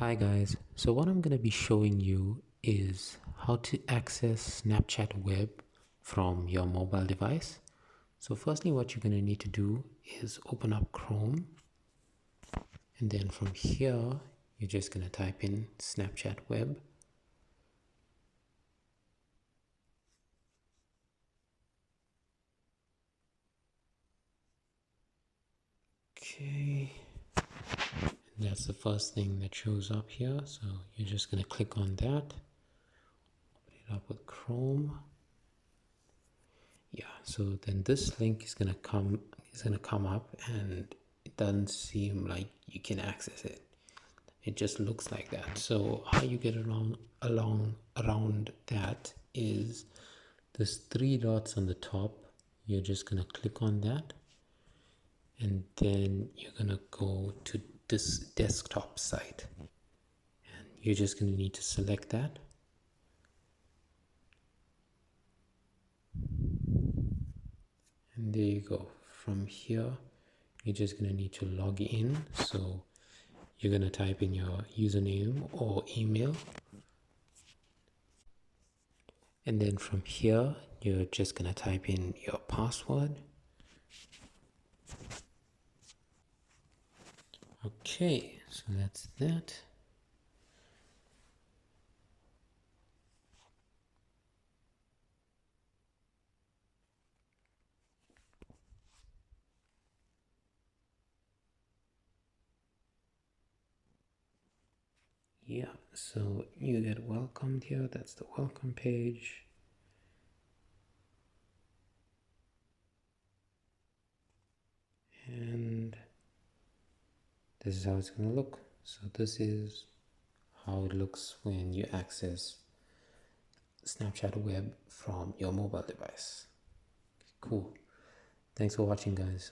Hi guys, so what I'm going to be showing you is how to access Snapchat web from your mobile device. So firstly, what you're going to need to do is open up Chrome, and then from here you're just going to type in Snapchat web. Okay, and that's the first thing that shows up here, so you're just going to click on that, open it up with Chrome. Yeah, so then this link is gonna come up, and it doesn't seem like you can access it. It just looks like that. So how you get around that is there's three dots on the top. You're just gonna click on that, and then you're gonna go to this desktop site, and you're just gonna need to select that. And there you go. From here you're just going to need to log in, so you're going to type in your username or email, and then from here you're just going to type in your password. Okay, so that's that. Yeah, so you get welcomed here. That's the welcome page. And this is how it's going to look. So this is how it looks when you access Snapchat web from your mobile device. Cool. Thanks for watching, guys.